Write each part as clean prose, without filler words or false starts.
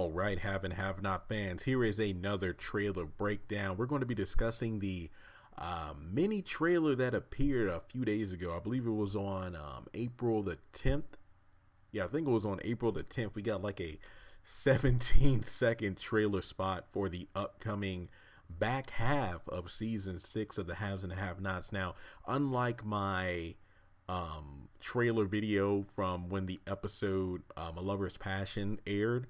All right, have and have not fans. Here is another trailer breakdown. We're going to be discussing the mini trailer that appeared a few days ago. I believe it was on April the 10th. Yeah, I think it was on April the 10th. We got like a 17-second trailer spot for the upcoming back half of season 6 of the Haves and the Have-Nots. Now, unlike my trailer video from when the episode A Lover's Passion aired,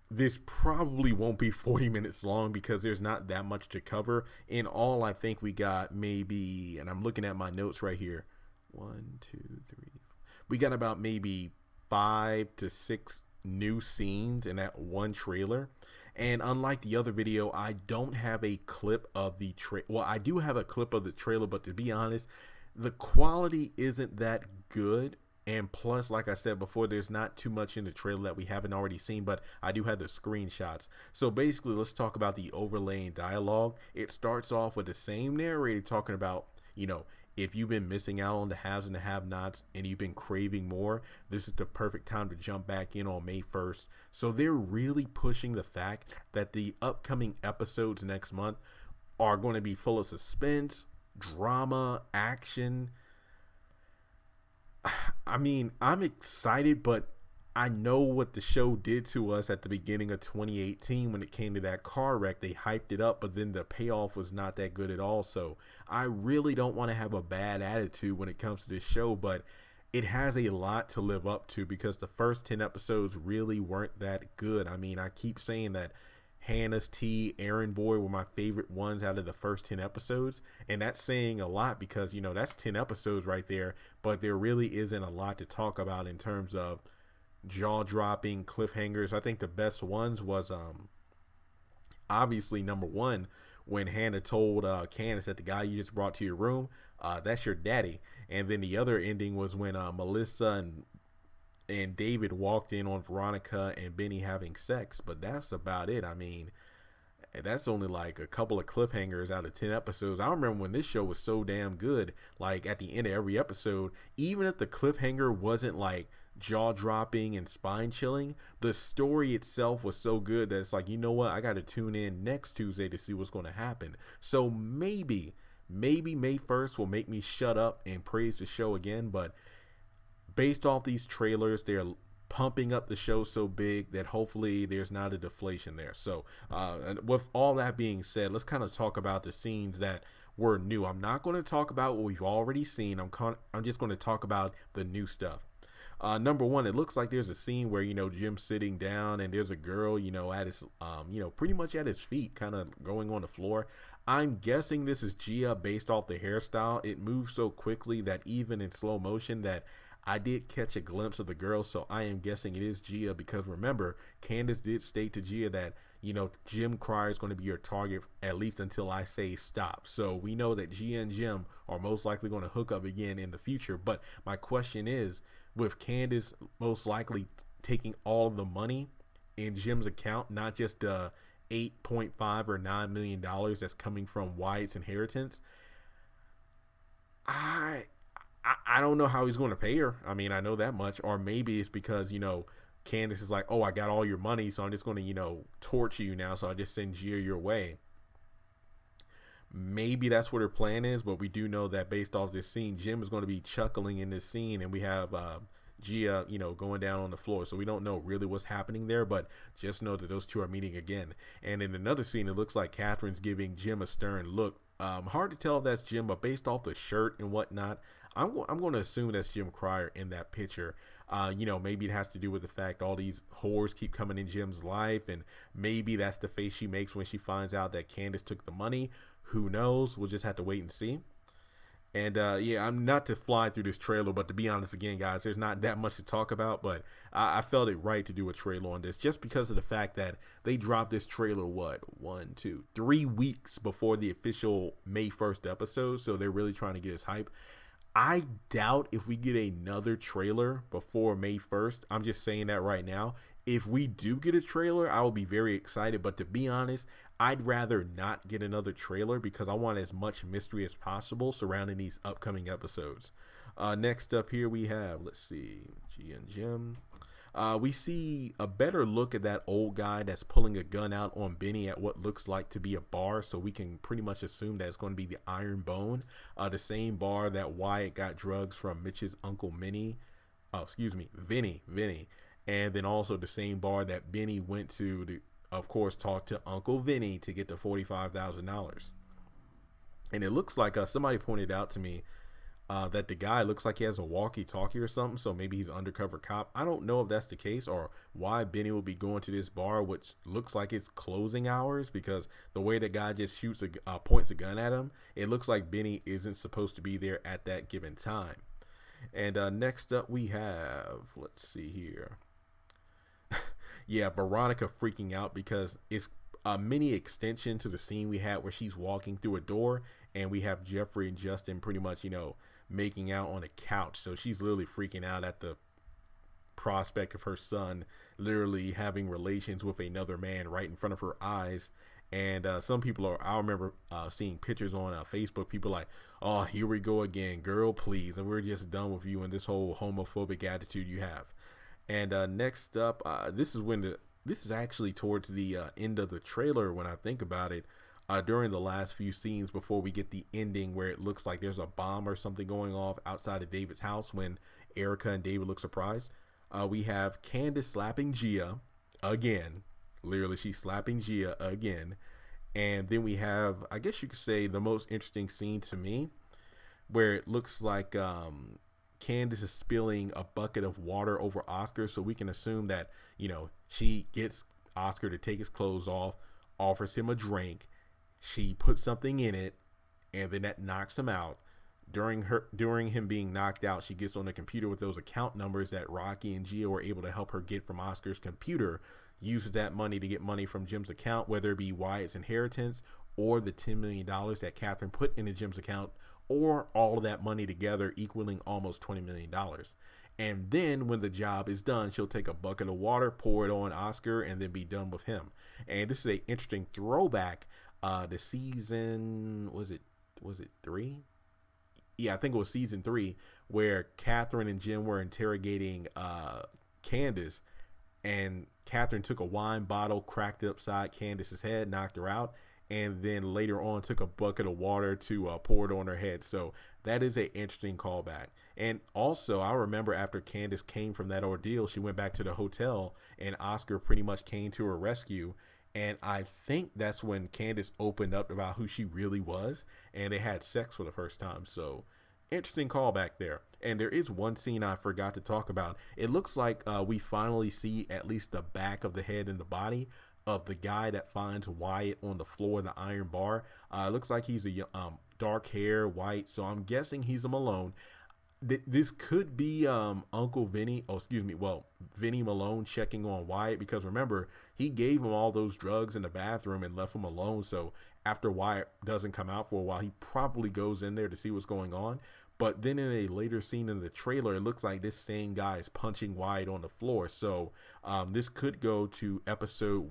this probably won't be 40 minutes long because there's not that much to cover. In all, I think we got maybe, and I'm looking at my notes right here, 1, 2, 3, we got about maybe 5 to 6 new scenes in that one trailer. And unlike the other video, I don't have a clip of the well, I do have a clip of the trailer, but to be honest, the quality isn't that good. And plus, like I said before, there's not too much in the trailer that we haven't already seen, but I do have the screenshots. So basically, let's talk about the overlaying dialogue. It starts off with the same narrator talking about, if you've been missing out on the haves and the have-nots and you've been craving more, this is the perfect time to jump back in on May 1st. So they're really pushing the fact that the upcoming episodes next month are going to be full of suspense, drama, action. I mean, I'm excited, but I know what the show did to us at the beginning of 2018 when it came to that car wreck. They hyped it up, but then the payoff was not that good at all. So I really don't want to have a bad attitude when it comes to this show, but it has a lot to live up to because the first 10 episodes really weren't that good. I mean, I keep saying that Hannah's Tea, Aaron Boy were my favorite ones out of the first 10 episodes. And that's saying a lot because, that's 10 episodes right there. But there really isn't a lot to talk about in terms of jaw-dropping cliffhangers. I think the best ones was obviously number one, when Hannah told Candace that the guy you just brought to your room, that's your daddy. And then the other ending was when Melissa and David walked in on Veronica and Benny having sex, but that's about it. I mean, that's only like a couple of cliffhangers out of 10 episodes. I remember when this show was so damn good, like at the end of every episode, even if the cliffhanger wasn't like jaw-dropping and spine-chilling, the story itself was so good that it's like, you know what, I got to tune in next Tuesday to see what's going to happen. So maybe May 1st will make me shut up and praise the show again, but based off these trailers, they're pumping up the show so big that hopefully there's not a deflation there. So with all that being said, let's kind of talk about the scenes that were new. I'm not going to talk about what we've already seen. I'm just going to talk about the new stuff. Number one, it looks like there's a scene where, Jim's sitting down and there's a girl, at his, pretty much at his feet, kind of going on the floor. I'm guessing this is Gia based off the hairstyle. It moves so quickly that even in slow motion that I did catch a glimpse of the girl, so I am guessing it is Gia because remember, Candace did state to Gia that, Jim Cryer is going to be your target at least until I say stop. So we know that Gia and Jim are most likely going to hook up again in the future. But my question is, with Candace most likely taking all of the money in Jim's account, not just the $8.5 or $9 million that's coming from Wyatt's inheritance, I don't know how he's going to pay her. I mean, I know that much. Or maybe it's because, Candace is like, oh, I got all your money, so I'm just going to, torture you now. So I just send Gia your way. Maybe that's what her plan is. But we do know that based off this scene, Jim is going to be chuckling in this scene. And we have Gia, going down on the floor. So we don't know really what's happening there. But just know that those two are meeting again. And in another scene, it looks like Catherine's giving Jim a stern look. Hard to tell if that's Jim, but based off the shirt and whatnot, I'm going to assume that's Jim Cryer in that picture. Maybe it has to do with the fact all these whores keep coming in Jim's life, and maybe that's the face she makes when she finds out that Candace took the money. Who knows? We'll just have to wait and see. And I'm not to fly through this trailer, but to be honest, again, guys, there's not that much to talk about, but I felt it right to do a trailer on this just because of the fact that they dropped this trailer, 3 weeks before the official May 1st episode. So they're really trying to get us hype. I doubt if we get another trailer before May 1st. I'm just saying that right now. If we do get a trailer, I will be very excited. But to be honest, I'd rather not get another trailer because I want as much mystery as possible surrounding these upcoming episodes. Next up here we have, let's see, G and Jim. We see a better look at that old guy that's pulling a gun out on Benny at what looks like to be a bar. So we can pretty much assume that it's going to be the Iron Bone, the same bar that Wyatt got drugs from Mitch's uncle Vinny. And then also the same bar that Benny went to of course, talk to Uncle Vinny to get the $45,000. And it looks like somebody pointed out to me that the guy looks like he has a walkie-talkie or something, so maybe he's an undercover cop. I don't know if that's the case or why Benny will be going to this bar, which looks like it's closing hours, because the way the guy just points a gun at him, it looks like Benny isn't supposed to be there at that given time. And next up we have, let's see here. Yeah, Veronica freaking out because it's a mini extension to the scene we had where she's walking through a door, and we have Jeffrey and Justin pretty much, making out on a couch. So she's literally freaking out at the prospect of her son literally having relations with another man right in front of her eyes. And some people I remember seeing pictures on Facebook, people like, oh, here we go again, girl, please. And we're just done with you and this whole homophobic attitude you have. And next up, this is actually towards the end of the trailer when I think about it. During the last few scenes before we get the ending where it looks like there's a bomb or something going off outside of David's house when Erica and David look surprised. We have Candace slapping Gia again. Literally, she's slapping Gia again. And then we have, I guess you could say, the most interesting scene to me, where it looks like Candace is spilling a bucket of water over Oscar. So we can assume that, she gets Oscar to take his clothes off, offers him a drink. She puts something in it, and then that knocks him out. During him being knocked out, she gets on the computer with those account numbers that Rocky and Gia were able to help her get from Oscar's computer, uses that money to get money from Jim's account, whether it be Wyatt's inheritance or the $10 million that Catherine put into Jim's account, or all of that money together equaling almost $20 million. And then when the job is done, she'll take a bucket of water, pour it on Oscar, and then be done with him. And this is an interesting throwback. The season, was it 3? Yeah, I think it was season 3, where Catherine and Jim were interrogating Candace, and Catherine took a wine bottle, cracked it upside Candace's head, knocked her out, and then later on took a bucket of water to pour it on her head. So that is an interesting callback. And also, I remember after Candace came from that ordeal, she went back to the hotel, and Oscar pretty much came to her rescue. And I think that's when Candace opened up about who she really was, and they had sex for the first time. So interesting callback there. And there is one scene I forgot to talk about. It looks like we finally see at least the back of the head and the body of the guy that finds Wyatt on the floor of the iron bar. It looks like he's a dark hair, white, so I'm guessing he's a Malone. This could be Uncle Vinny, Vinny Malone checking on Wyatt, because remember, he gave him all those drugs in the bathroom and left him alone. So after Wyatt doesn't come out for a while, he probably goes in there to see what's going on. But then in a later scene in the trailer, it looks like this same guy is punching Wyatt on the floor. So this could go to episode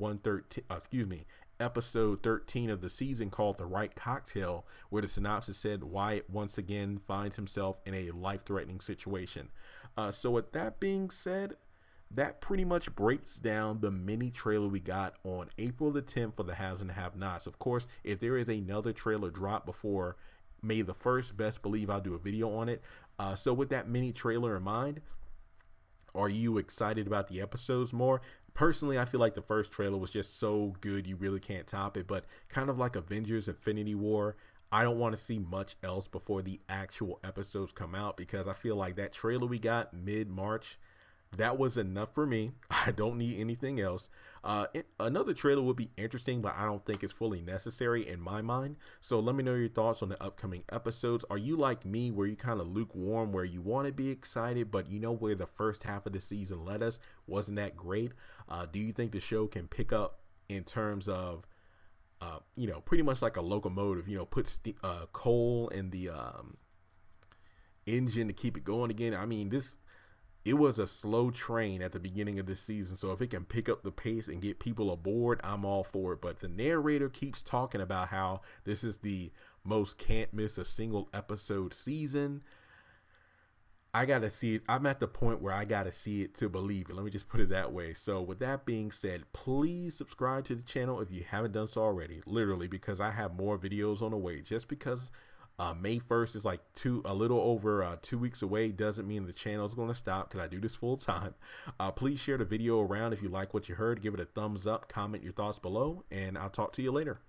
13 of the season, called The Right Cocktail, where the synopsis said Wyatt once again finds himself in a life-threatening situation. So with that being said, that pretty much breaks down the mini trailer we got on April the 10th for the Haves and Have-Nots. Of course, if there is another trailer drop before May the 1st, best believe I'll do a video on it. So with that mini trailer in mind, are you excited about the episodes more? Personally, I feel like the first trailer was just so good you really can't top it, but kind of like Avengers Infinity War, I don't want to see much else before the actual episodes come out, because I feel like that trailer we got mid-March, that was enough for me. I don't need anything else. Another trailer would be interesting, but I don't think it's fully necessary in my mind. So let me know your thoughts on the upcoming episodes. Are you like me, where you kind of lukewarm, where you want to be excited, but where the first half of the season led us wasn't that great? Do you think the show can pick up in terms of, pretty much like a locomotive, put coal in the engine to keep it going again? I mean, it was a slow train at the beginning of this season, so if it can pick up the pace and get people aboard, I'm all for it. But the narrator keeps talking about how this is the most can't miss a single episode season. I gotta see it. I'm at the point where I gotta see it to believe it. Let me just put it that way. So with that being said, please subscribe to the channel if you haven't done so already. Literally, because I have more videos on the way. Just because May 1st is like a little over 2 weeks away doesn't mean the channel is going to stop, because I do this full time. Please share the video around if you like what you heard. Give it a thumbs up. Comment your thoughts below, and I'll talk to you later.